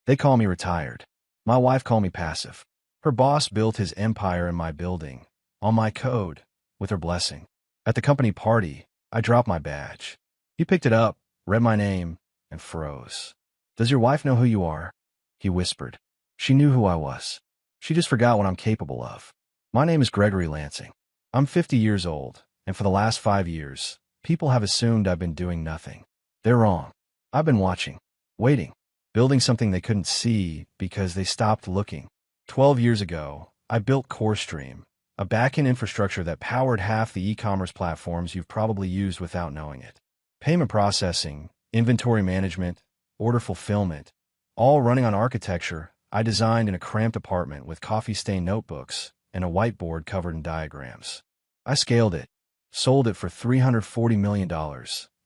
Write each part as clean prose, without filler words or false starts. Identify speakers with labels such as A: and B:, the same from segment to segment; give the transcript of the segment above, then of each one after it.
A: They call me retired. My wife called me passive. Her boss built his empire in my building, on my code, with her blessing. At the company party, I dropped my badge. He picked it up, read my name, and froze. "Does your wife know who you are?" He whispered. She knew who I was. She just forgot what I'm capable of. My name is Gregory Lansing. I'm 50 years old, and for the last 5 years, people have assumed I've been doing nothing. They're wrong. I've been watching, waiting, building something they couldn't see because they stopped looking. 12 years ago, I built CoreStream, a backend infrastructure that powered half the e-commerce platforms you've probably used without knowing it. Payment processing, inventory management, order fulfillment, all running on architecture I designed in a cramped apartment with coffee-stained notebooks and a whiteboard covered in diagrams. I scaled it, sold it for $340 million,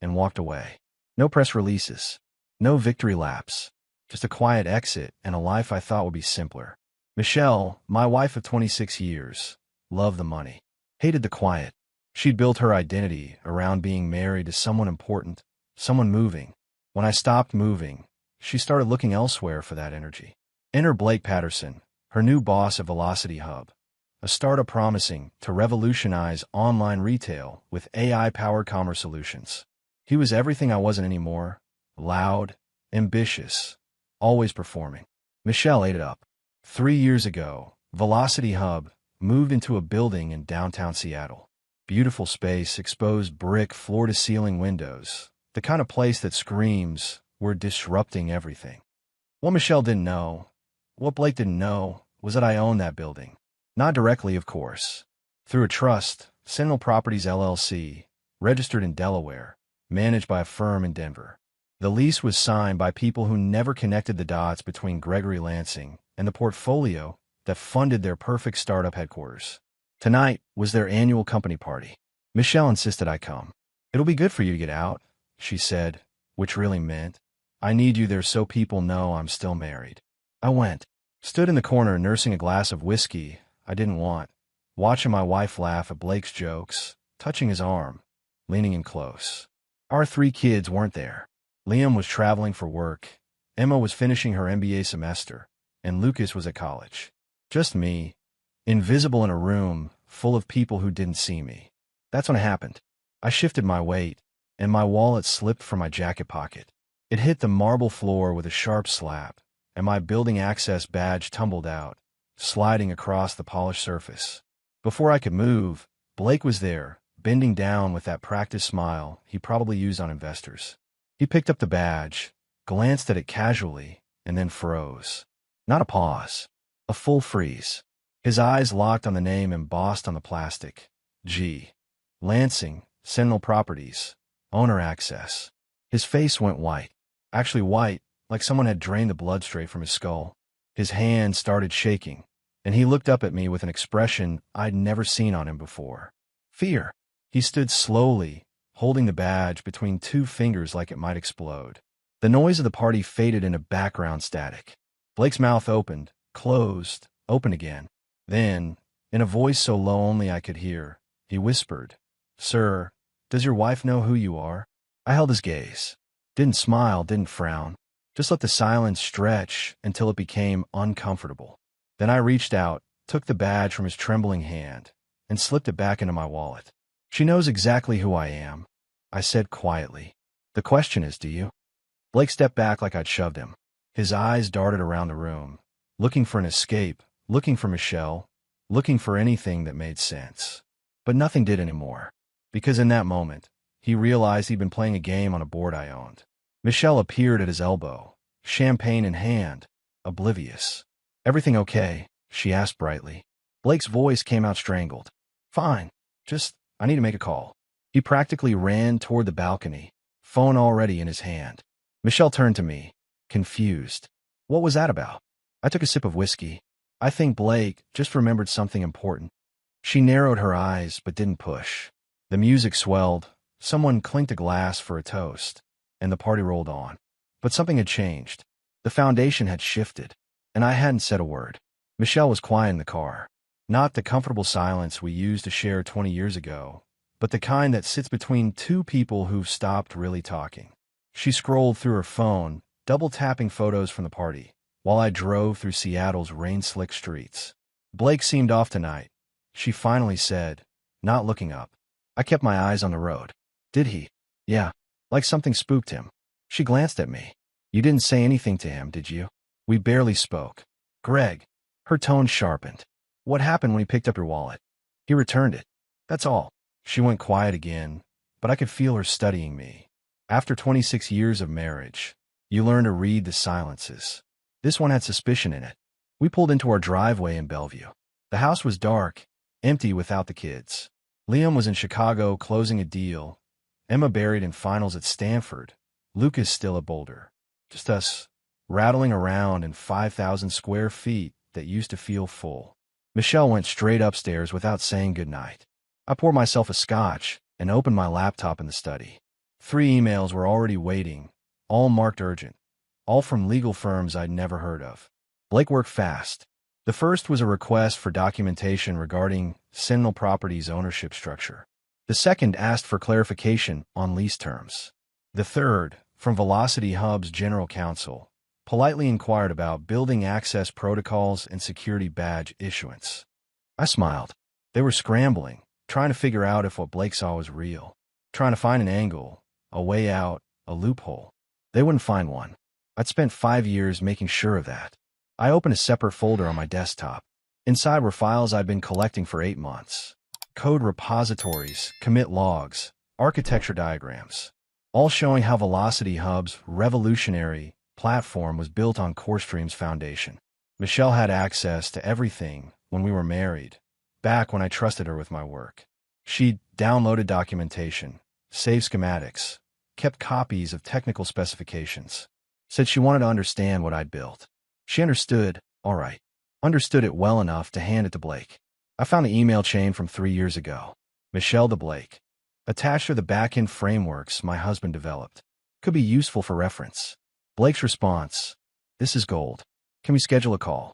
A: and walked away. No press releases, no victory laps, just a quiet exit and a life I thought would be simpler. Michelle, my wife of 26 years, loved the money, hated the quiet. She'd built her identity around being married to someone important, someone moving. When I stopped moving, she started looking elsewhere for that energy. Enter Blake Patterson, her new boss at Velocity Hub, a startup promising to revolutionize online retail with AI-powered commerce solutions. He was everything I wasn't anymore: loud, ambitious, always performing. Michelle ate it up. 3 years ago, Velocity Hub moved into a building in downtown Seattle. Beautiful space, exposed brick floor-to-ceiling windows, the kind of place that screams, "We're disrupting everything." What Michelle didn't know, what Blake didn't know, was that I owned that building. Not directly, of course. Through a trust, Sentinel Properties LLC, registered in Delaware, managed by a firm in Denver. The lease was signed by people who never connected the dots between Gregory Lansing and the portfolio that funded their perfect startup headquarters. Tonight was their annual company party. Michelle insisted I come. "It'll be good for you to get out," she said, which really meant, "I need you there so people know I'm still married." I went. Stood in the corner nursing a glass of whiskey I didn't want, watching my wife laugh at Blake's jokes, touching his arm, leaning in close. Our 3 kids weren't there. Liam was traveling for work, Emma was finishing her MBA semester, and Lucas was at college. Just me, invisible in a room full of people who didn't see me. That's when it happened. I shifted my weight, and my wallet slipped from my jacket pocket. It hit the marble floor with a sharp slap, and my building access badge tumbled out, sliding across the polished surface. Before I could move, Blake was there, bending down with that practiced smile he probably used on investors. He picked up the badge, glanced at it casually, and then froze. Not a pause, a full freeze. His eyes locked on the name embossed on the plastic. G. Lansing, Sentinel Properties, owner access. His face went white. Actually white, like someone had drained the blood straight from his skull. His hand started shaking, and he looked up at me with an expression I'd never seen on him before. Fear. He stood slowly, holding the badge between 2 fingers like it might explode. The noise of the party faded into background static. Blake's mouth opened, closed, opened again. Then, in a voice so low only I could hear, he whispered, "Sir, does your wife know who you are?" I held his gaze. Didn't smile, didn't frown. Just let the silence stretch until it became uncomfortable. Then I reached out, took the badge from his trembling hand, and slipped it back into my wallet. "She knows exactly who I am," I said quietly. "The question is, do you?" Blake stepped back like I'd shoved him. His eyes darted around the room, looking for an escape, looking for Michelle, looking for anything that made sense. But nothing did anymore, because in that moment, he realized he'd been playing a game on a board I owned. Michelle appeared at his elbow, champagne in hand, oblivious. "Everything okay?" she asked brightly. Blake's voice came out strangled. "Fine. I need to make a call." He practically ran toward the balcony, phone already in his hand. Michelle turned to me, confused. "What was that about?" I took a sip of whiskey. "I think Blake just remembered something important." She narrowed her eyes but didn't push. The music swelled, someone clinked a glass for a toast, and the party rolled on. But something had changed. The foundation had shifted, and I hadn't said a word. Michelle was quiet in the car. Not the comfortable silence we used to share 20 years ago, but the kind that sits between 2 people who've stopped really talking. She scrolled through her phone, double-tapping photos from the party, while I drove through Seattle's rain-slick streets. Blake seemed off tonight, she finally said, not looking up. I kept my eyes on the road. Did he? Yeah, like something spooked him. She glanced at me. You didn't say anything to him, did you? We barely spoke. Greg. Her tone sharpened. What happened when he picked up your wallet? He returned it. That's all. She went quiet again, but I could feel her studying me. After 26 years of marriage, you learn to read the silences. This one had suspicion in it. We pulled into our driveway in Bellevue. The house was dark, empty without the kids. Liam was in Chicago closing a deal, Emma buried in finals at Stanford, Lucas still at Boulder. Just us, rattling around in 5,000 square feet that used to feel full. Michelle went straight upstairs without saying goodnight. I poured myself a scotch and opened my laptop in the study. 3 emails were already waiting, all marked urgent, all from legal firms I'd never heard of. Blake worked fast. The first was a request for documentation regarding Sentinel Properties' ownership structure. The second asked for clarification on lease terms. The third, from Velocity Hub's general counsel, politely inquired about building access protocols and security badge issuance. I smiled. They were scrambling, trying to figure out if what Blake saw was real, trying to find an angle, a way out, a loophole. They wouldn't find one. I'd spent 5 years making sure of that. I opened a separate folder on my desktop. Inside were files I'd been collecting for 8 months. Code repositories, commit logs, architecture diagrams, all showing how Velocity Hub's revolutionary platform was built on CoreStream's foundation. Michelle had access to everything when we were married, back when I trusted her with my work. She'd downloaded documentation, saved schematics, kept copies of technical specifications, said she wanted to understand what I'd built. She understood, all right, understood it well enough to hand it to Blake. I found the email chain from 3 years ago. Michelle to Blake. Attached are the back-end frameworks my husband developed. Could be useful for reference. Blake's response, this is gold. Can we schedule a call?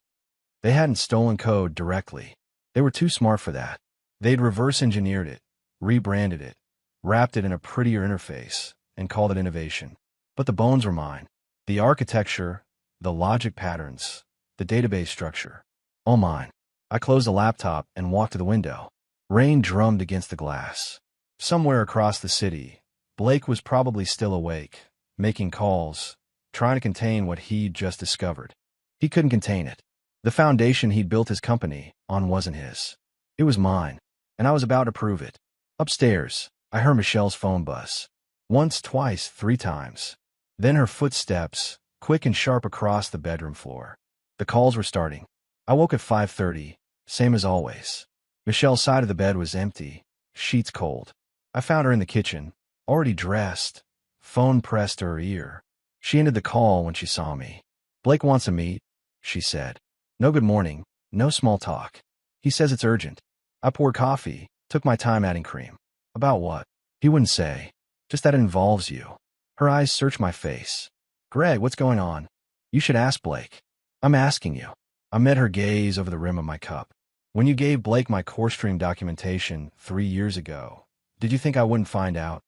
A: They hadn't stolen code directly. They were too smart for that. They'd reverse-engineered it, rebranded it, wrapped it in a prettier interface, and called it innovation. But the bones were mine. The architecture, the logic patterns, the database structure, all mine. I closed the laptop and walked to the window. Rain drummed against the glass. Somewhere across the city, Blake was probably still awake, making calls, trying to contain what he'd just discovered. He couldn't contain it. The foundation he'd built his company on wasn't his. It was mine, and I was about to prove it. Upstairs, I heard Michelle's phone buzz. Once, twice, 3 times. Then her footsteps, quick and sharp across the bedroom floor. The calls were starting. I woke at 5:30, same as always. Michelle's side of the bed was empty, sheets cold. I found her in the kitchen, already dressed, phone pressed to her ear. She ended the call when she saw me. Blake wants to meet, she said. No good morning, no small talk. He says it's urgent. I poured coffee, took my time adding cream. About what? He wouldn't say. Just that it involves you. Her eyes searched my face. Greg, what's going on? You should ask Blake. I'm asking you. I met her gaze over the rim of my cup. When you gave Blake my CoreStream documentation 3 years ago, did you think I wouldn't find out?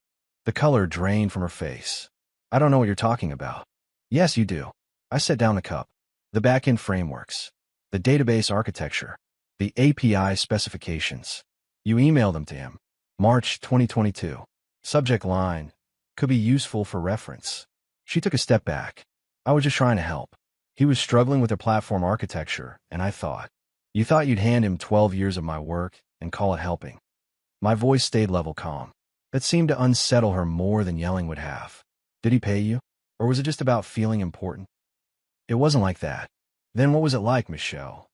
A: The color drained from her face. I don't know what you're talking about. Yes, you do. I set down the cup. The back-end frameworks. The database architecture. The API specifications. You emailed them to him. March 2022. Subject line. Could be useful for reference. She took a step back. I was just trying to help. He was struggling with the platform architecture, and I thought, you thought you'd hand him 12 years of my work and call it helping. My voice stayed level calm. That seemed to unsettle her more than yelling would have. Did he pay you? Or was it just about feeling important? It wasn't like that. Then what was it like, Michelle?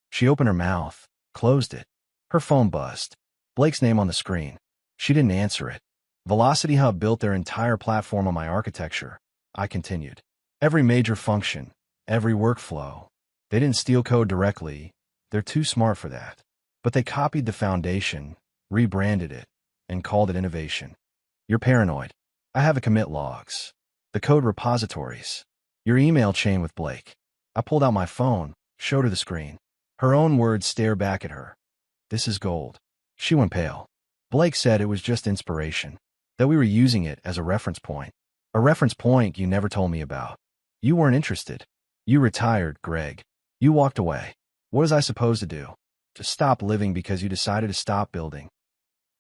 A: She opened her mouth, closed it. Her phone buzzed. Blake's name on the screen. She didn't answer it. Velocity Hub built their entire platform on my architecture. I continued. Every major function, every workflow. They didn't steal code directly. They're too smart for that. But they copied the foundation, rebranded it, and called it innovation. You're paranoid. I have the commit logs. The code repositories. Your email chain with Blake. I pulled out my phone, showed her the screen. Her own words stared back at her. This is gold. She went pale. Blake said it was just inspiration. That we were using it as a reference point. A reference point you never told me about. You weren't interested. You retired, Greg. You walked away. What was I supposed to do? Just stop living because you decided to stop building.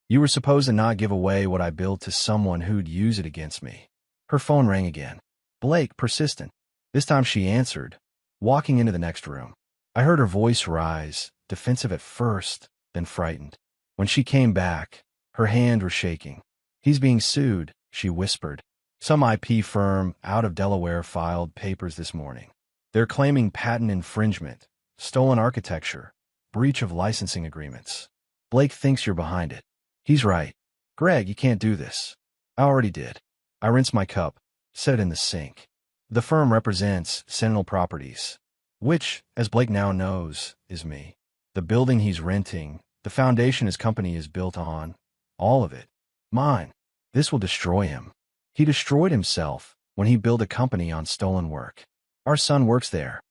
A: You were supposed to not give away what I built to someone who'd use it against me. Her phone rang again. Blake, persistent. This time she answered, walking into the next room. I heard her voice rise, defensive at first, then frightened. When she came back, her hand was shaking. He's being sued, she whispered. Some IP firm out of Delaware filed papers this morning. They're claiming patent infringement, stolen architecture, breach of licensing agreements. Blake thinks you're behind it. He's right. Greg, you can't do this. I already did. I rinsed my cup, set it in the sink. The firm represents Sentinel Properties, which, as Blake now knows, is me. The building he's renting, the foundation his company is built on, all of it. Mine. This will destroy him. He destroyed himself when he built a company on stolen work. Our son works there.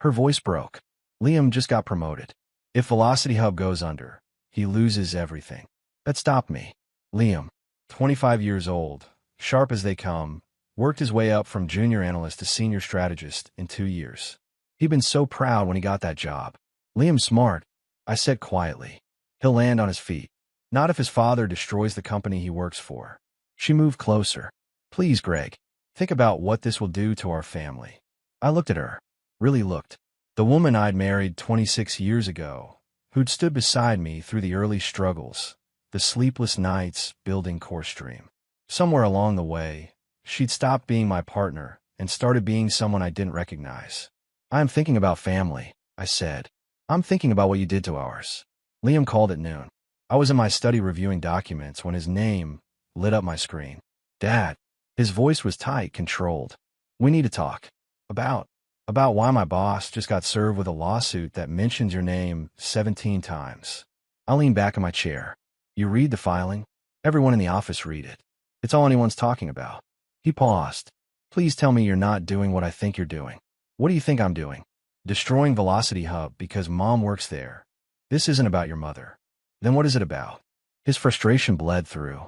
A: Her voice broke. Liam just got promoted. If Velocity Hub goes under, he loses everything. That stopped me. Liam, 25 years old, sharp as they come, worked his way up from junior analyst to senior strategist in 2 years. He'd been so proud when he got that job. Liam's smart, I said quietly. He'll land on his feet. Not if his father destroys the company he works for. She moved closer. Please, Greg, think about what this will do to our family. I looked at her. Really looked. The woman I'd married 26 years ago, who'd stood beside me through the early struggles, the sleepless nights building Core Stream. Somewhere along the way, she'd stopped being my partner and started being someone I didn't recognize. I'm thinking about family, I said. I'm thinking about what you did to ours. Liam called at noon. I was in my study reviewing documents when his name lit up my screen. Dad. His voice was tight, controlled. We need to talk. About why my boss just got served with a lawsuit that mentions your name 17 times. I leaned back in my chair. You read the filing? Everyone in the office read it. It's all anyone's talking about. He paused. Please tell me you're not doing what I think you're doing. What do you think I'm doing? Destroying Velocity Hub because Mom works there. This isn't about your mother. Then what is it about? His frustration bled through.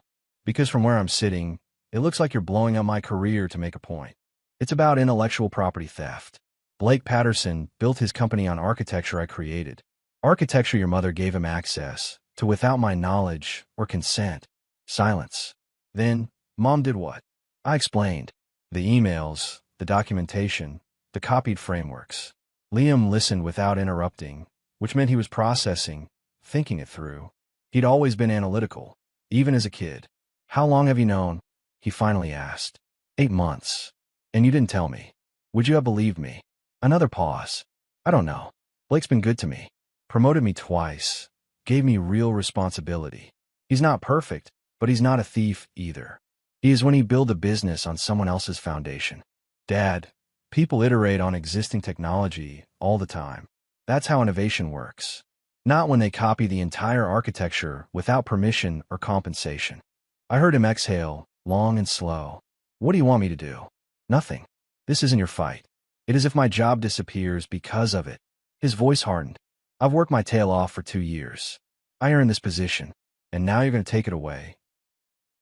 A: Because from where I'm sitting, it looks like you're blowing up my career to make a point. It's about intellectual property theft. Blake Patterson built his company on architecture I created. Architecture your mother gave him access to without my knowledge or consent. Silence. Then, Mom did what? I explained. The emails, the documentation, the copied frameworks. Liam listened without interrupting, which meant he was processing, thinking it through. He'd always been analytical, even as a kid. How long have you known? He finally asked. 8 months. And you didn't tell me. Would you have believed me? Another pause. I don't know. Blake's been good to me. Promoted me twice. Gave me real responsibility. He's not perfect, but he's not a thief either. He is when he built a business on someone else's foundation. Dad, people iterate on existing technology all the time. That's how innovation works. Not when they copy the entire architecture without permission or compensation. I heard him exhale, long and slow. What do you want me to do? Nothing. This isn't your fight. It is if my job disappears because of it. His voice hardened. I've worked my tail off for 2 years. I earned this position, and now you're going to take it away.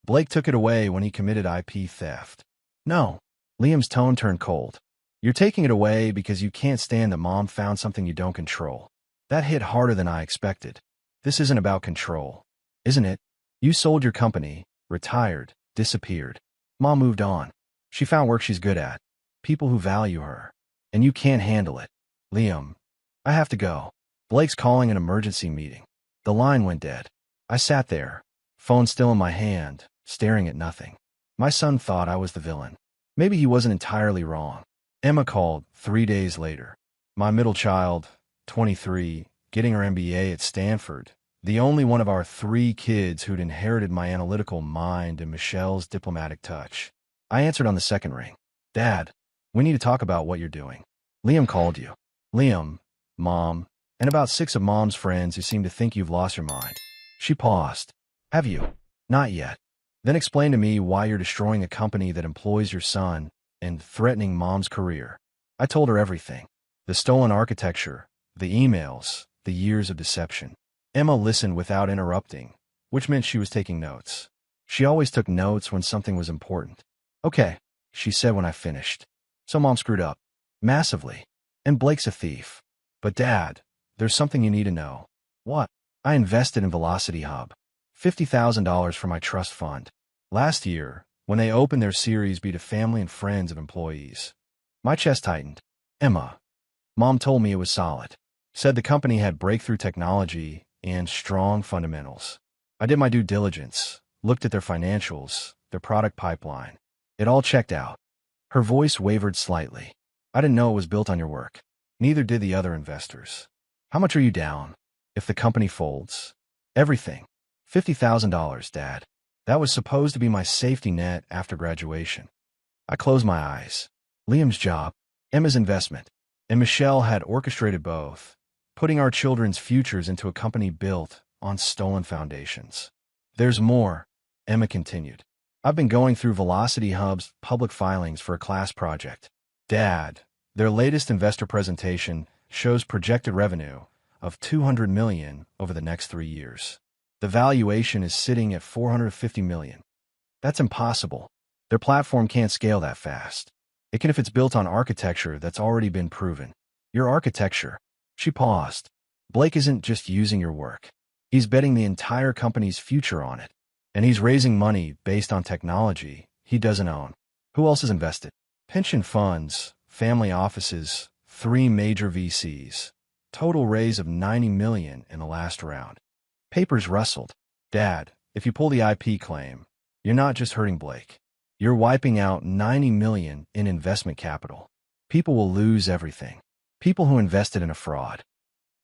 A: Blake took it away when he committed IP theft. No. Liam's tone turned cold. You're taking it away because you can't stand that Mom found something you don't control. That hit harder than I expected. This isn't about control, isn't it? You sold your company, retired, disappeared. Mom moved on. She found work she's good at, people who value her, and you can't handle it. Liam, I have to go. Blake's calling an emergency meeting. The line went dead. I sat there, phone still in my hand, staring at nothing. My son thought I was the villain. Maybe he wasn't entirely wrong. Emma called 3 days later. My middle child, 23, getting her MBA at Stanford, the only one of our 3 kids who'd inherited my analytical mind and Michelle's diplomatic touch. I answered on the second ring. Dad, we need to talk about what you're doing. Liam called you. Liam, Mom, and about 6 of Mom's friends who seem to think you've lost your mind. She paused. Have you? Not yet. Then explain to me why you're destroying a company that employs your son and threatening Mom's career. I told her everything. The stolen architecture, the emails, the years of deception. Emma listened without interrupting, which meant she was taking notes. She always took notes when something was important. Okay, she said when I finished. So Mom screwed up. Massively. And Blake's a thief. But Dad, there's something you need to know. What? I invested in Velocity Hub. $50,000 for my trust fund. Last year, when they opened their Series B to family and friends of employees. My chest tightened. Emma. Mom told me it was solid. Said the company had breakthrough technology and strong fundamentals. I did my due diligence, looked at their financials, their product pipeline. It all checked out. Her voice wavered slightly. I didn't know it was built on your work. Neither did the other investors. How much are you down? If the company folds? Everything. $50,000, Dad. That was supposed to be my safety net after graduation. I closed my eyes. Liam's job, Emma's investment, and Michelle had orchestrated both, putting our children's futures into a company built on stolen foundations. There's more, Emma continued. I've been going through Velocity Hub's public filings for a class project. Dad, their latest investor presentation shows projected revenue of $200 million over the next 3 years. The valuation is sitting at $450 million. That's impossible. Their platform can't scale that fast. It can if it's built on architecture that's already been proven. Your architecture. She paused. Blake isn't just using your work. He's betting the entire company's future on it. And he's raising money based on technology he doesn't own. Who else is invested? Pension funds, family offices, 3 major VCs. Total raise of $90 million in the last round. Papers rustled. Dad, if you pull the IP claim, you're not just hurting Blake. You're wiping out $90 million in investment capital. People will lose everything. People who invested in a fraud.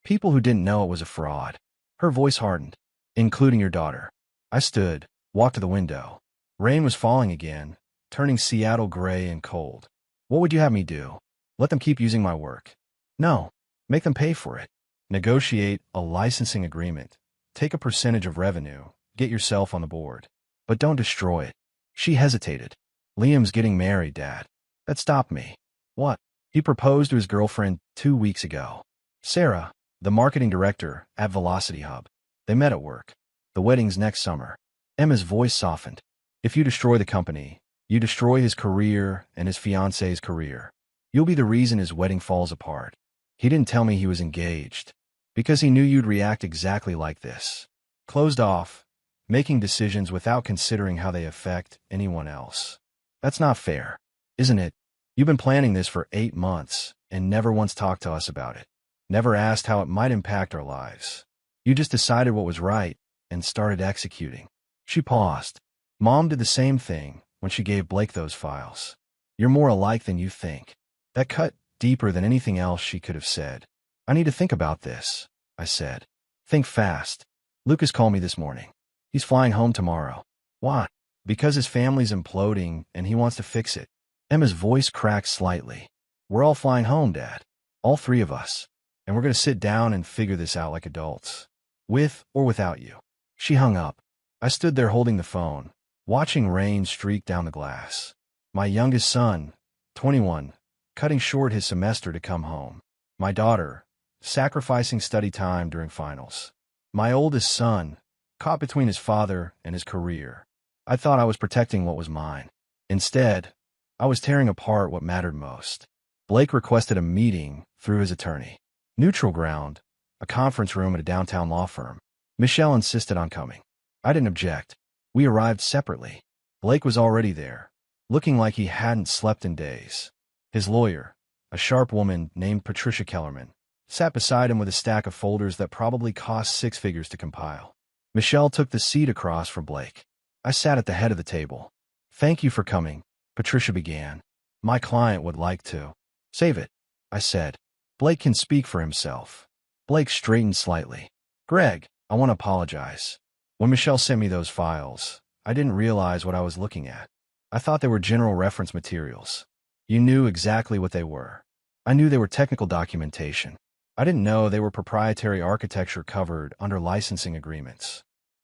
A: People who didn't know it was a fraud. Her voice hardened. Including your daughter. I stood, walked to the window. Rain was falling again, turning Seattle gray and cold. What would you have me do? Let them keep using my work? No. Make them pay for it. Negotiate a licensing agreement. Take a percentage of revenue. Get yourself on the board. But don't destroy it. She hesitated. Liam's getting married, Dad. That stopped me. What? He proposed to his girlfriend 2 weeks ago. Sarah, the marketing director at Velocity Hub. They met at work. The wedding's next summer. Emma's voice softened. If you destroy the company, you destroy his career and his fiancée's career. You'll be the reason his wedding falls apart. He didn't tell me he was engaged, because he knew you'd react exactly like this. Closed off, making decisions without considering how they affect anyone else. That's not fair, isn't it? You've been planning this for 8 months and never once talked to us about it. Never asked how it might impact our lives. You just decided what was right and started executing. She paused. Mom did the same thing when she gave Blake those files. You're more alike than you think. That cut deeper than anything else she could have said. I need to think about this, I said. Think fast. Lucas called me this morning. He's flying home tomorrow. Why? Because his family's imploding and he wants to fix it. Emma's voice cracked slightly. We're all flying home, Dad. All 3 of us. And we're going to sit down and figure this out like adults. With or without you. She hung up. I stood there holding the phone, watching rain streak down the glass. My youngest son, 21, cutting short his semester to come home. My daughter, sacrificing study time during finals. My oldest son, caught between his father and his career. I thought I was protecting what was mine. Instead, I was tearing apart what mattered most. Blake requested a meeting through his attorney. Neutral ground, a conference room at a downtown law firm. Michelle insisted on coming. I didn't object. We arrived separately. Blake was already there, looking like he hadn't slept in days. His lawyer, a sharp woman named Patricia Kellerman, sat beside him with a stack of folders that probably cost 6 figures to compile. Michelle took the seat across from Blake. I sat at the head of the table. Thank you for coming, Patricia began. My client would like to. Save it, I said. Blake can speak for himself. Blake straightened slightly. Greg, I want to apologize. When Michelle sent me those files, I didn't realize what I was looking at. I thought they were general reference materials. You knew exactly what they were. I knew they were technical documentation. I didn't know they were proprietary architecture covered under licensing agreements.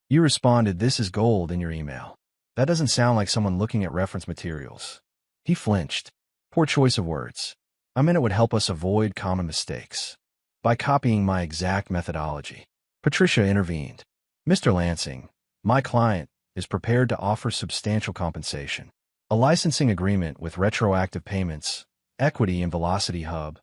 A: You responded, "This is gold," in your email. That doesn't sound like someone looking at reference materials. He flinched. Poor choice of words. I meant it would help us avoid common mistakes. By copying my exact methodology. Patricia intervened. Mr. Lansing, my client, is prepared to offer substantial compensation. A licensing agreement with retroactive payments, equity in Velocity Hub,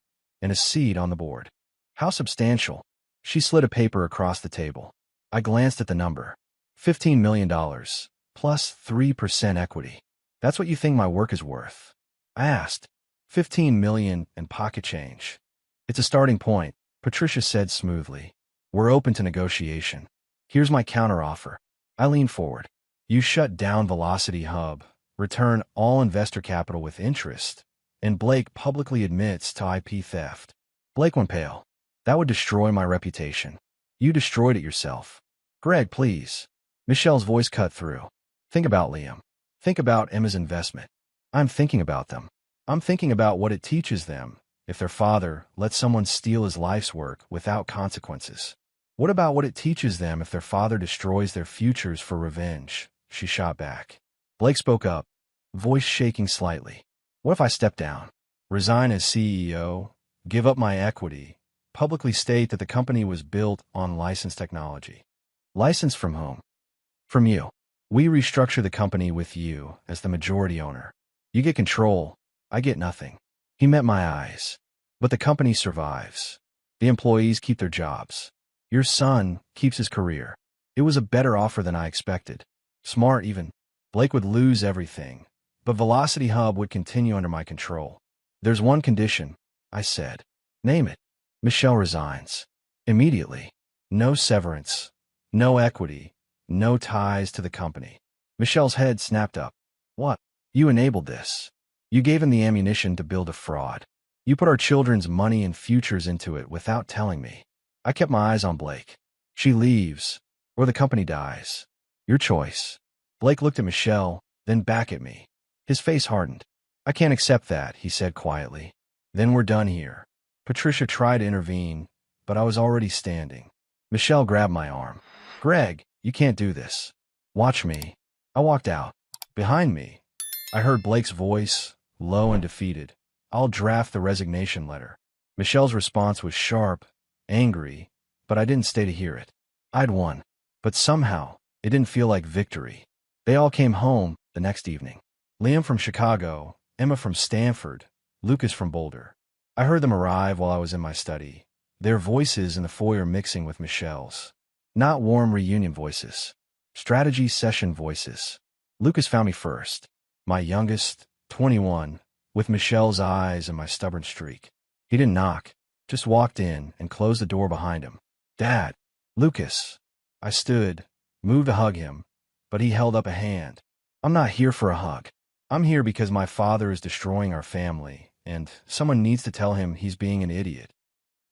A: and a seed on the board. How substantial? She slid a paper across the table. I glanced at the number. $15 million, plus 3% equity. That's what you think my work is worth? I asked. $15 million and pocket change. It's a starting point, Patricia said smoothly. We're open to negotiation. Here's my counteroffer. I leaned forward. You shut down Velocity Hub, return all investor capital with interest, and Blake publicly admits to IP theft. Blake went pale. That would destroy my reputation. You destroyed it yourself. Greg, please. Michelle's voice cut through. Think about Liam. Think about Emma's investment. I'm thinking about them. I'm thinking about what it teaches them if their father lets someone steal his life's work without consequences. What about what it teaches them if their father destroys their futures for revenge? She shot back. Blake spoke up, voice shaking slightly. What if I step down? Resign as CEO, give up my equity, publicly state that the company was built on licensed technology. License from whom? From you. We restructure the company with you as the majority owner. You get control, I get nothing. He met my eyes. But the company survives. The employees keep their jobs. Your son keeps his career. It was a better offer than I expected. Smart even. Blake would lose everything, but Velocity Hub would continue under my control. There's one condition, I said. Name it. Michelle resigns. Immediately. No severance. No equity. No ties to the company. Michelle's head snapped up. What? You enabled this. You gave him the ammunition to build a fraud. You put our children's money and futures into it without telling me. I kept my eyes on Blake. She leaves, or the company dies. Your choice. Blake looked at Michelle, then back at me. His face hardened. I can't accept that, he said quietly. Then we're done here. Patricia tried to intervene, but I was already standing. Michelle grabbed my arm. Greg, you can't do this. Watch me. I walked out. Behind me, I heard Blake's voice, low and defeated. I'll draft the resignation letter. Michelle's response was sharp, angry, but I didn't stay to hear it. I'd won, but somehow it didn't feel like victory. They all came home the next evening. Liam from Chicago, Emma from Stanford, Lucas from Boulder. I heard them arrive while I was in my study, their voices in the foyer mixing with Michelle's. Not warm reunion voices. Strategy session voices. Lucas found me first. My youngest, 21, with Michelle's eyes and my stubborn streak. He didn't knock, just walked in and closed the door behind him. Dad. Lucas. I stood, moved to hug him, but he held up a hand. I'm not here for a hug. I'm here because my father is destroying our family, and someone needs to tell him he's being an idiot.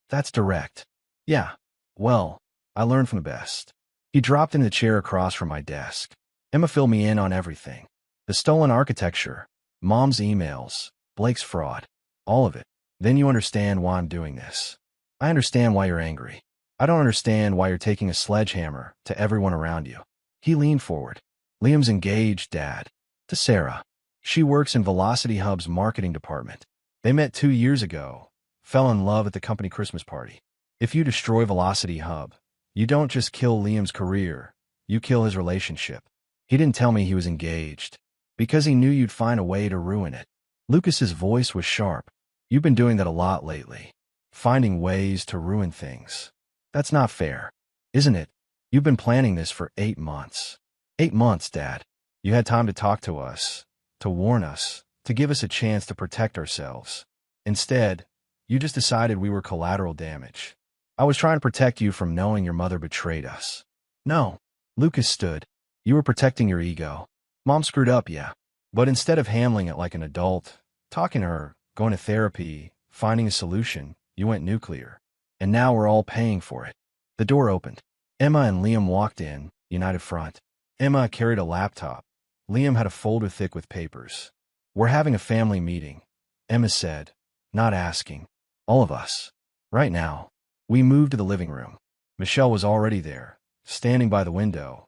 A: That's direct. Yeah, well, I learned from the best. He dropped into the chair across from my desk. Emma filled me in on everything. The stolen architecture, Mom's emails, Blake's fraud, all of it. Then you understand why I'm doing this. I understand why you're angry. I don't understand why you're taking a sledgehammer to everyone around you. He leaned forward. Liam's engaged, Dad. To Sarah. She works in Velocity Hub's marketing department. They met 2 years ago, fell in love at the company Christmas party. If you destroy Velocity Hub, you don't just kill Liam's career, you kill his relationship. He didn't tell me he was engaged, because he knew you'd find a way to ruin it. Lucas's voice was sharp. You've been doing that a lot lately. Finding ways to ruin things. That's not fair, isn't it? You've been planning this for 8 months. 8 months, Dad. You had time to talk to us, to warn us, to give us a chance to protect ourselves. Instead, you just decided we were collateral damage. I was trying to protect you from knowing your mother betrayed us. No. Lucas stood. You were protecting your ego. Mom screwed up, yeah. But instead of handling it like an adult, talking to her, going to therapy, finding a solution, you went nuclear. And now we're all paying for it. The door opened. Emma and Liam walked in, united front. Emma carried a laptop. Liam had a folder thick with papers. We're having a family meeting, Emma said, not asking. All of us. Right now. We moved to the living room. Michelle was already there, standing by the window,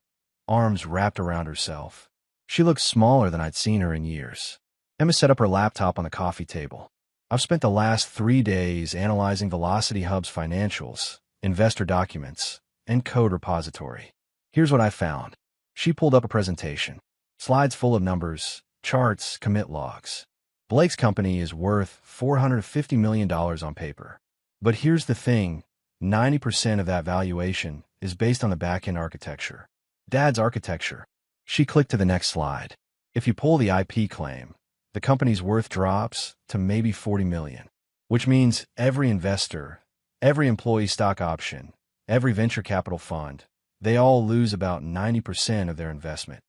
A: arms wrapped around herself. She looked smaller than I'd seen her in years. Emma set up her laptop on the coffee table. I've spent the last 3 days analyzing Velocity Hub's financials, investor documents, and code repository. Here's what I found. She pulled up a presentation. Slides full of numbers, charts, commit logs. Blake's company is worth $450 million on paper. But here's the thing, 90% of that valuation is based on the back-end architecture. Dad's architecture. She clicked to the next slide. If you pull the IP claim, the company's worth drops to maybe $40 million, which means every investor, every employee stock option, every venture capital fund, they all lose about 90% of their investment.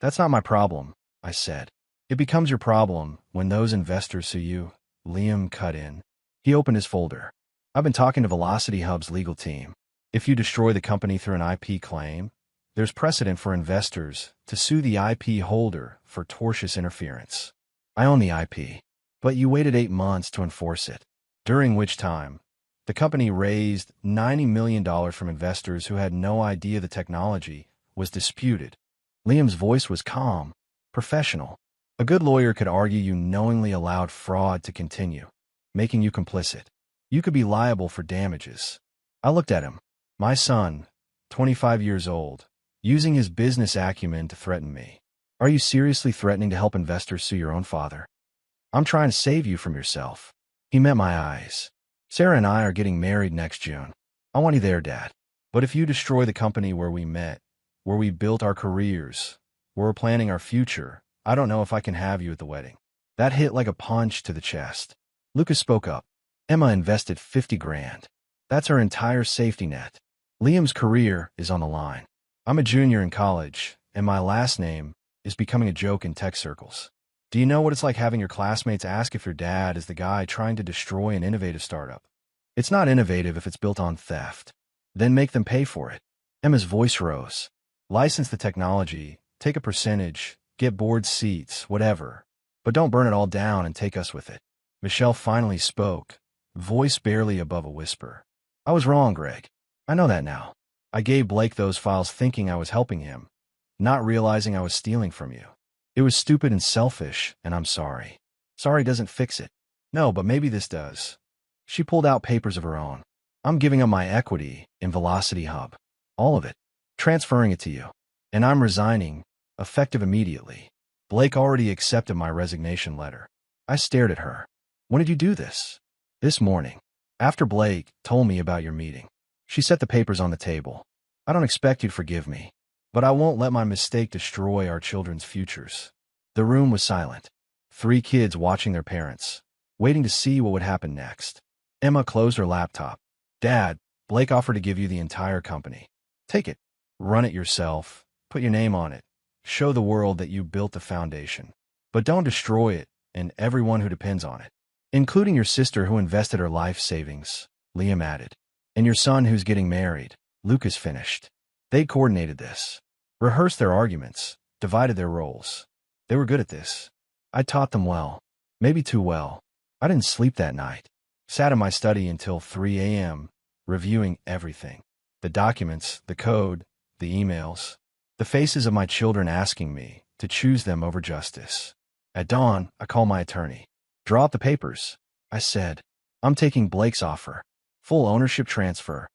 A: That's not my problem, I said. It becomes your problem when those investors sue you. Liam cut in. He opened his folder. I've been talking to Velocity Hub's legal team. If you destroy the company through an IP claim, there's precedent for investors to sue the IP holder for tortious interference. I own the IP, but you waited 8 months to enforce it, during which time the company raised $90 million from investors who had no idea the technology was disputed. Liam's voice was calm, professional. A good lawyer could argue you knowingly allowed fraud to continue, making you complicit. You could be liable for damages. I looked at him. My son, 25 years old, using his business acumen to threaten me. Are you seriously threatening to help investors sue your own father? I'm trying to save you from yourself. He met my eyes. Sarah and I are getting married next June. I want you there, Dad. But if you destroy the company where we met, where we built our careers, where we're planning our future, I don't know if I can have you at the wedding. That hit like a punch to the chest. Lucas spoke up. Emma invested $50,000. That's her entire safety net. Liam's career is on the line. I'm a junior in college, and my last name is becoming a joke in tech circles. Do you know what it's like having your classmates ask if your dad is the guy trying to destroy an innovative startup? It's not innovative if it's built on theft. Then make them pay for it. Emma's voice rose. License the technology, take a percentage, get board seats, whatever. But don't burn it all down and take us with it. Michelle finally spoke, voice barely above a whisper. I was wrong, Greg. I know that now. I gave Blake those files thinking I was helping him, not realizing I was stealing from you. It was stupid and selfish, and I'm sorry. Sorry doesn't fix it. No, but maybe this does. She pulled out papers of her own. I'm giving up my equity in Velocity Hub. All of it. Transferring it to you. And I'm resigning, effective immediately. Blake already accepted my resignation letter. I stared at her. When did you do this? This morning. After Blake told me about your meeting. She set the papers on the table. I don't expect you to forgive me, but I won't let my mistake destroy our children's futures. The room was silent. 3 kids watching their parents, waiting to see what would happen next. Emma closed her laptop. Dad, Blake offered to give you the entire company. Take it. Run it yourself. Put your name on it. Show the world that you built the foundation. But don't destroy it and everyone who depends on it, including your sister who invested her life savings, Liam added. And your son who's getting married, Lucas finished. They coordinated this, rehearsed their arguments, divided their roles. They were good at this. I taught them well, maybe too well. I didn't sleep that night. Sat in my study until 3 a.m., reviewing everything. The documents, the code, the emails, the faces of my children asking me to choose them over justice. At dawn, I called my attorney. Draw up the papers, I said. I'm taking Blake's offer. Full ownership transfer.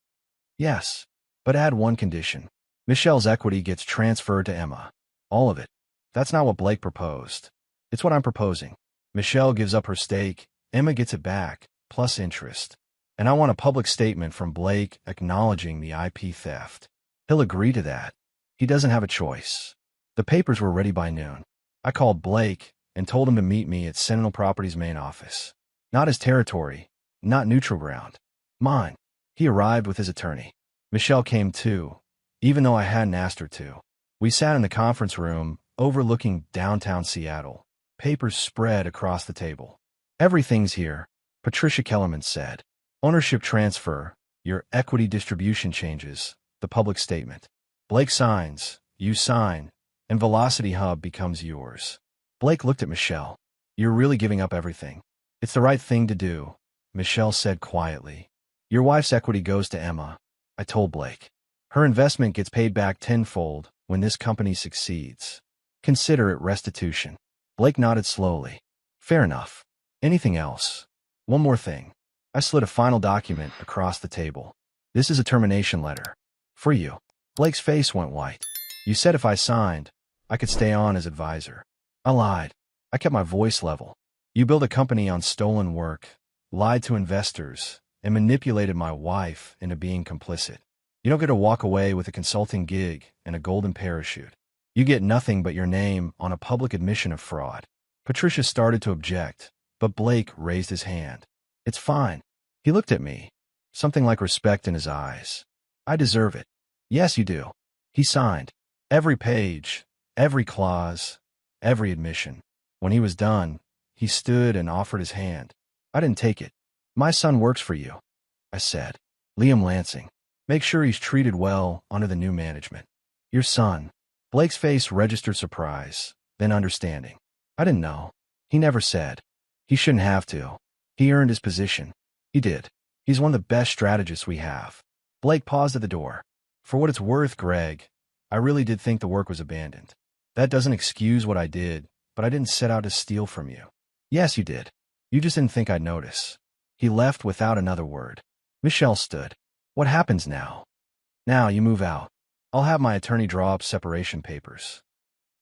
A: Yes, but add one condition. Michelle's equity gets transferred to Emma. All of it. That's not what Blake proposed. It's what I'm proposing. Michelle gives up her stake, Emma gets it back, plus interest. And I want a public statement from Blake acknowledging the IP theft. He'll agree to that. He doesn't have a choice. The papers were ready by noon. I called Blake and told him to meet me at Sentinel Properties' main office. Not his territory, not neutral ground. Mine. He arrived with his attorney. Michelle came too, even though I hadn't asked her to. We sat in the conference room, overlooking downtown Seattle. Papers spread across the table. Everything's here, Patricia Kellerman said. Ownership transfer, your equity distribution changes, the public statement. Blake signs, you sign, and Velocity Hub becomes yours. Blake looked at Michelle. You're really giving up everything. It's the right thing to do, Michelle said quietly. Your wife's equity goes to Emma, I told Blake. Her investment gets paid back tenfold when this company succeeds. Consider it restitution. Blake nodded slowly. Fair enough. Anything else? One more thing. I slid a final document across the table. This is a termination letter. For you. Blake's face went white. You said if I signed, I could stay on as advisor. I lied. I kept my voice level. You built a company on stolen work, lied to investors, and manipulated my wife into being complicit. You don't get to walk away with a consulting gig and a golden parachute. You get nothing but your name on a public admission of fraud. Patricia started to object, but Blake raised his hand. It's fine. He looked at me, something like respect in his eyes. I deserve it. Yes, you do. He signed. Every page, every clause, every admission. When he was done, he stood and offered his hand. I didn't take it. My son works for you, I said. Liam Lansing. Make sure he's treated well under the new management. Your son. Blake's face registered surprise, then understanding. I didn't know. He never said. He shouldn't have to. He earned his position. He did. He's one of the best strategists we have. Blake paused at the door. For what it's worth, Greg, I really did think the work was abandoned. That doesn't excuse what I did, but I didn't set out to steal from you. Yes, you did. You just didn't think I'd notice. He left without another word. Michelle stood. What happens now? Now you move out. I'll have my attorney draw up separation papers.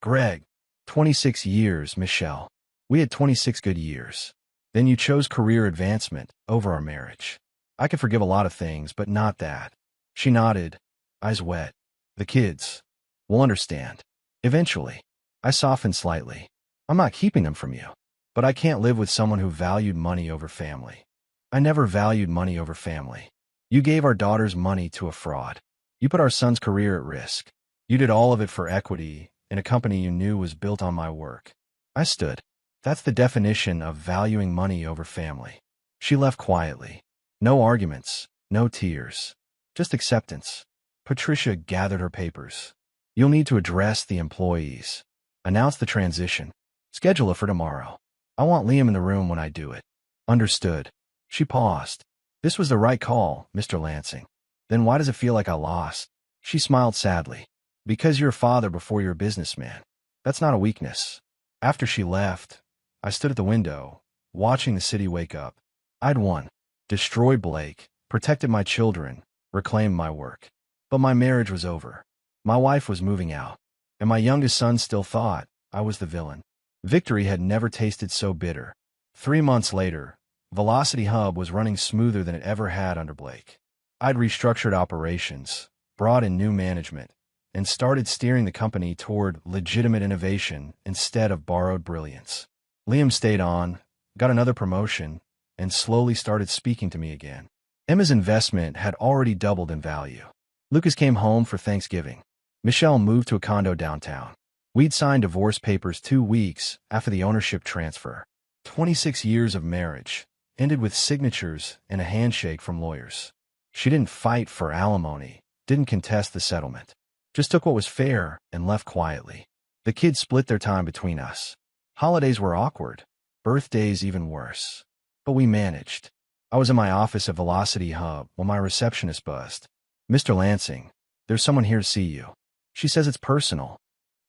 A: Greg, 26 years, Michelle. We had 26 good years. Then you chose career advancement over our marriage. I could forgive a lot of things, but not that. She nodded, eyes wet. The kids. We'll understand. Eventually. I softened slightly. I'm not keeping them from you. But I can't live with someone who valued money over family. I never valued money over family. You gave our daughter's money to a fraud. You put our son's career at risk. You did all of it for equity in a company you knew was built on my work. I stood. That's the definition of valuing money over family. She left quietly. No arguments, no tears. Just acceptance. Patricia gathered her papers. You'll need to address the employees. Announce the transition. Schedule it for tomorrow. I want Liam in the room when I do it. Understood. She paused. This was the right call, Mr. Lansing. Then why does it feel like I lost? She smiled sadly. Because you're a father before you're a businessman. That's not a weakness. After she left, I stood at the window, watching the city wake up. I'd won. Destroyed Blake, protected my children, reclaimed my work. But my marriage was over. My wife was moving out. And my youngest son still thought I was the villain. Victory had never tasted so bitter. 3 months later, Velocity Hub was running smoother than it ever had under Blake. I'd restructured operations, brought in new management, and started steering the company toward legitimate innovation instead of borrowed brilliance. Liam stayed on, got another promotion, and slowly started speaking to me again. Emma's investment had already doubled in value. Lucas came home for Thanksgiving. Michelle moved to a condo downtown. We'd signed divorce papers 2 weeks after the ownership transfer. 26 years of marriage ended with signatures and a handshake from lawyers. She didn't fight for alimony, didn't contest the settlement. Just took what was fair and left quietly. The kids split their time between us. Holidays were awkward, birthdays even worse. But we managed. I was in my office at Velocity Hub when my receptionist buzzed. Mr. Lansing, there's someone here to see you. She says it's personal.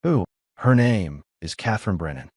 A: Who? Her name is Catherine Brennan.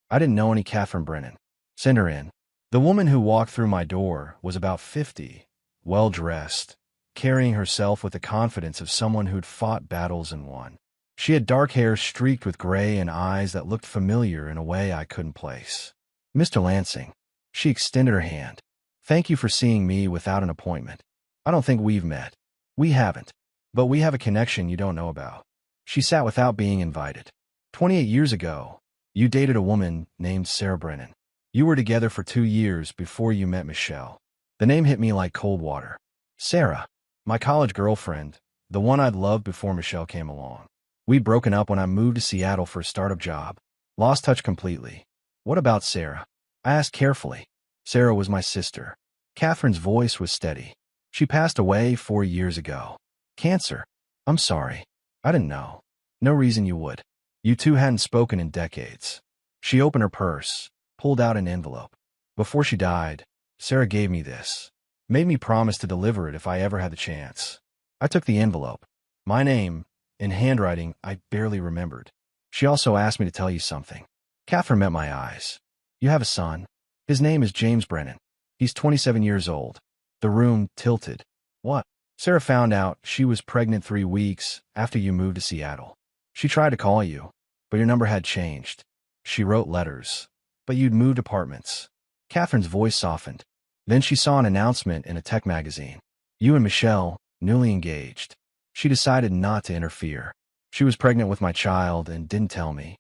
A: I didn't know any Catherine Brennan. Send her in. The woman who walked through my door was about 50, well-dressed, carrying herself with the confidence of someone who'd fought battles and won. She had dark hair streaked with gray and eyes that looked familiar in a way I couldn't place. Mr. Lansing. She extended her hand. Thank you for seeing me without an appointment. I don't think we've met. We haven't. But we have a connection you don't know about. She sat without being invited. 28 years ago, you dated a woman named Sarah Brennan. You were together for 2 years before you met Michelle. The name hit me like cold water. Sarah, my college girlfriend, the one I'd loved before Michelle came along. We'd broken up when I moved to Seattle for a startup job. Lost touch completely. What about Sarah? I asked carefully. Sarah was my sister. Catherine's voice was steady. She passed away 4 years ago. Cancer. I'm sorry. I didn't know. No reason you would. You two hadn't spoken in decades. She opened her purse, pulled out an envelope. Before she died, Sarah gave me this. Made me promise to deliver it if I ever had the chance. I took the envelope. My name, in handwriting I barely remembered. She also asked me to tell you something. Catherine met my eyes. You have a son. His name is James Brennan. He's 27 years old. The room tilted. What? Sarah found out she was pregnant 3 weeks after you moved to Seattle. She tried to call you, but your number had changed. She wrote letters. but you'd moved apartments. Catherine's voice softened. Then she saw an announcement in a tech magazine. You and Michelle, newly engaged. She decided not to interfere. She was pregnant with my child and didn't tell me.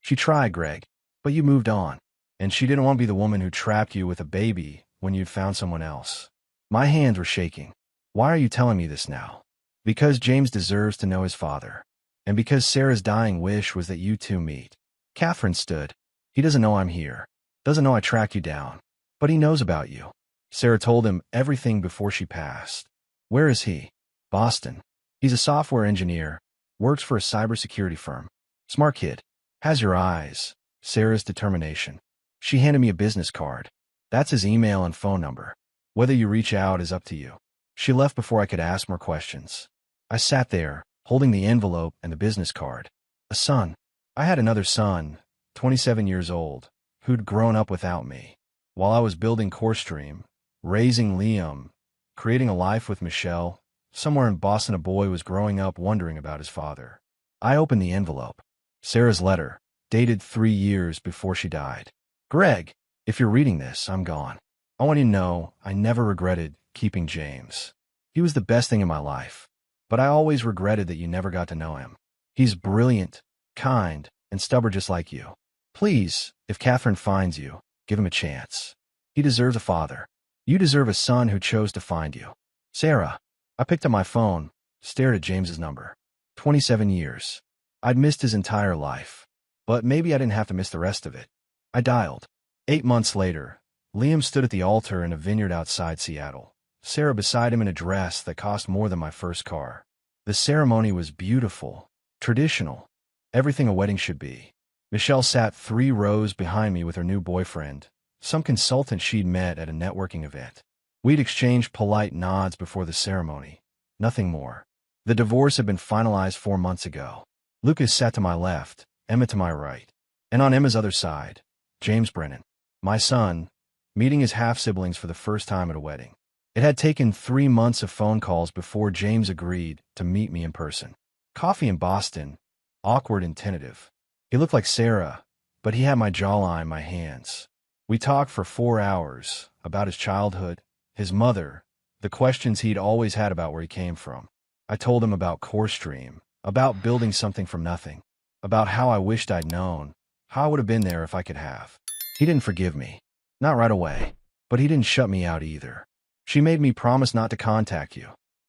A: She tried, Greg, but you moved on. And she didn't want to be the woman who trapped you with a baby when you'd found someone else. My hands were shaking. Why are you telling me this now? Because James deserves to know his father. And because Sarah's dying wish was that you two meet. Catherine stood. He doesn't know I'm here. Doesn't know I tracked you down. But he knows about you. Sarah told him everything before she passed. Where is he? Boston. He's a software engineer. Works for a cybersecurity firm. Smart kid. Has your eyes. Sarah's determination. She handed me a business card. That's his email and phone number. Whether you reach out is up to you. She left before I could ask more questions. I sat there, holding the envelope and the business card. A son. I had another son, 27 years old, who'd grown up without me. While I was building CoreStream, raising Liam, creating a life with Michelle, somewhere in Boston a boy was growing up wondering about his father. I opened the envelope. Sarah's letter, dated 3 years before she died. Greg, if you're reading this, I'm gone. I want you to know I never regretted keeping James. He was the best thing in my life. But I always regretted that you never got to know him. He's brilliant, kind, and stubborn just like you. Please, if Catherine finds you, give him a chance. He deserves a father. You deserve a son who chose to find you. Sarah. I picked up my phone, stared at James's number. 27 years. I'd missed his entire life. But maybe I didn't have to miss the rest of it. I dialed. 8 months later, Liam stood at the altar in a vineyard outside Seattle. Sarah beside him in a dress that cost more than my first car. The ceremony was beautiful, traditional, everything a wedding should be. Michelle sat 3 rows behind me with her new boyfriend, some consultant she'd met at a networking event. We'd exchanged polite nods before the ceremony, nothing more. The divorce had been finalized 4 months ago. Lucas sat to my left, Emma to my right, and on Emma's other side, James Brennan, my son, meeting his half-siblings for the first time at a wedding. It had taken 3 months of phone calls before James agreed to meet me in person. Coffee in Boston, awkward and tentative. He looked like Sarah, but he had my jawline, my hands. We talked for 4 hours about his childhood, his mother, the questions he'd always had about where he came from. I told him about CoreStream, about building something from nothing, about how I wished I'd known, how I would have been there if I could have. He didn't forgive me. Not right away, but he didn't shut me out either. She made me promise not to contact you.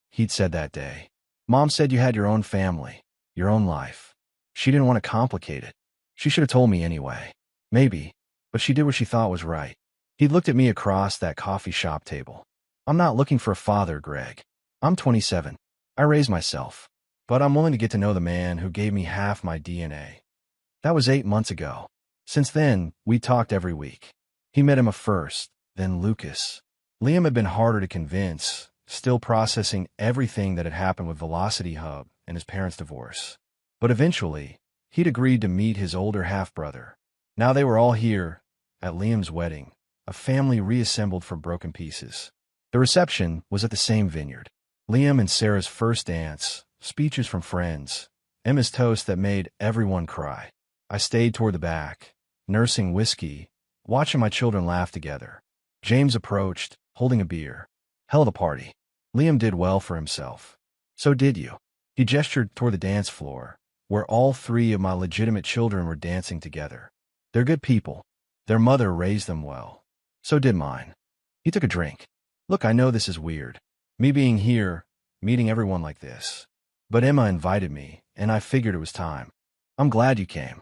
A: He'd said that day. Mom said you had your own family, your own life. She didn't want to complicate it. She should have told me anyway. Maybe, but she did what she thought was right. He looked at me across that coffee shop table. I'm not looking for a father, Greg. I'm 27. I raised myself. But I'm willing to get to know the man who gave me half my DNA. That was 8 months ago. Since then, we talked every week. He met Emma first, then Lucas. Liam had been harder to convince, still processing everything that had happened with Velocity Hub and his parents' divorce. But eventually, he'd agreed to meet his older half-brother. Now they were all here, at Liam's wedding, a family reassembled from broken pieces. The reception was at the same vineyard. Liam and Sarah's first dance, speeches from friends, Emma's toast that made everyone cry. I stayed toward the back, nursing whiskey, watching my children laugh together. James approached, holding a beer. Hell of a party. Liam did well for himself. So did you. He gestured toward the dance floor, where all 3 of my legitimate children were dancing together. They're good people. Their mother raised them well. So did mine. He took a drink. Look, I know this is weird. Me being here, meeting everyone like this. But Emma invited me, and I figured it was time. I'm glad you came.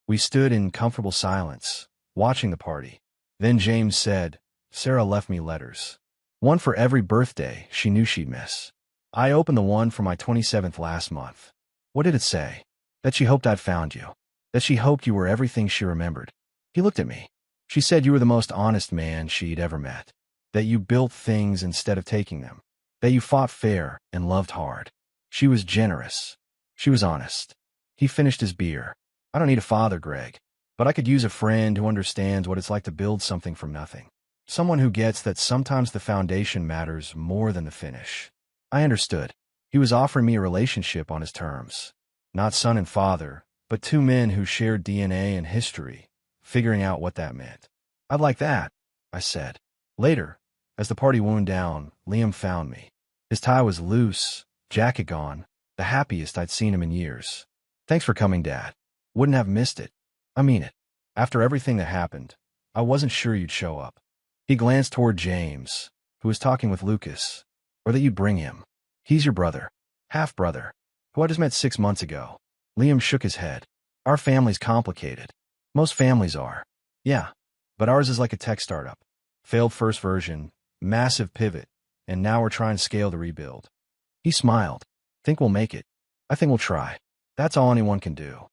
A: We stood in comfortable silence, watching the party. Then James said, Sarah left me letters. One for every birthday she knew she'd miss. I opened the one for my 27th last month. What did it say? That she hoped I'd found you. That she hoped you were everything she remembered. He looked at me. She said you were the most honest man she'd ever met. That you built things instead of taking them. That you fought fair and loved hard. She was generous. She was honest. He finished his beer. I don't need a father, Greg. But I could use a friend who understands what it's like to build something from nothing. Someone who gets that sometimes the foundation matters more than the finish. I understood. He was offering me a relationship on his terms. Not son and father, but 2 men who shared DNA and history, figuring out what that meant. "I'd like that," I said. Later, as the party wound down, Liam found me. His tie was loose, jacket gone, the happiest I'd seen him in years. "Thanks for coming, Dad. Wouldn't have missed it. I mean it. After everything that happened, I wasn't sure you'd show up." He glanced toward James, who was talking with Lucas. "Or that you'd bring him. He's your brother, half-brother, who I just met 6 months ago." Liam shook his head. "Our family's complicated. Most families are. Yeah, but ours is like a tech startup. Failed first version, massive pivot, and now we're trying to scale the rebuild." He smiled. "Think we'll make it. I think we'll try. That's all anyone can do."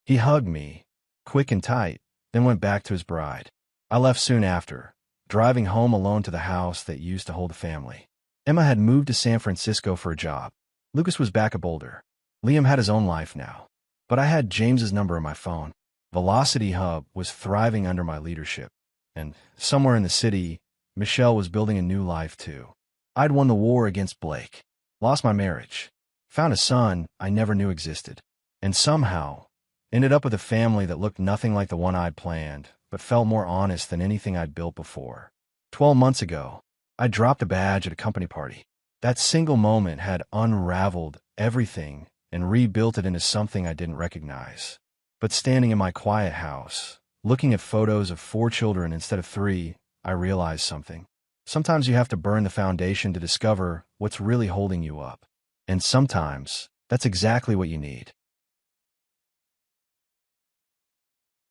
A: He hugged me, quick and tight, then went back to his bride. I left soon after, driving home alone to the house that used to hold the family. Emma had moved to San Francisco for a job. Lucas was back at Boulder. Liam had his own life now. But I had James's number in my phone. Velocity Hub was thriving under my leadership. And somewhere in the city, Michelle was building a new life too. I'd won the war against Blake, lost my marriage, found a son I never knew existed, and somehow ended up with a family that looked nothing like the one I'd planned, but felt more honest than anything I'd built before. 12 months ago, I dropped a badge at a company party. That single moment had unraveled everything and rebuilt it into something I didn't recognize. But standing in my quiet house, looking at photos of 4 children instead of 3, I realized something. Sometimes you have to burn the foundation to discover what's really holding you up. And sometimes, that's exactly what you need.